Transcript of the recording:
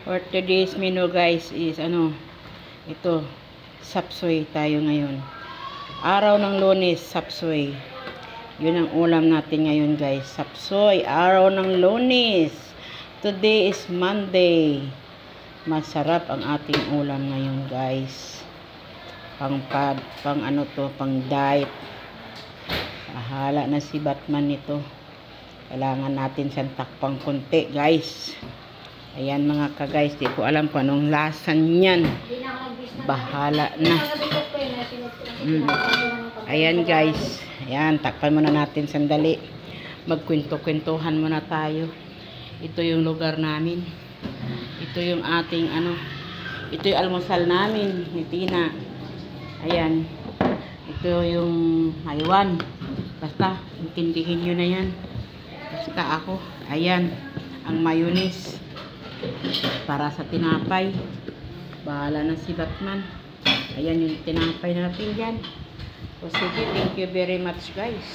For today's menu guys is ito, sapsoy tayo ngayon. Araw ng Lunes, sapsoy. Yun ang ulam natin ngayon guys, sapsoy, araw ng Lunes. Today is Monday. Masarap ang ating ulam ngayon guys. Pang diet. Bahala na si Batman nito. Kailangan natin siyang takpang konti guys. Ayan mga ka-guys, di ko alam kung anong lasa niyan. Bahala na. Ayan guys. Ayan, takpan muna natin sandali. Magkwento-kwentuhan muna tayo. Ito yung lugar namin. Ito yung ating ito yung almusal namin ni Tina. Ayan. Ito yung aywan. Basta, intindihin nyo na yan. Basta ako. Ayan. Ang mayonnaise. Para sa tinapay. Bahala na si Batman. Ayan yung tinapay natin dyan. So sige, thank you very much guys.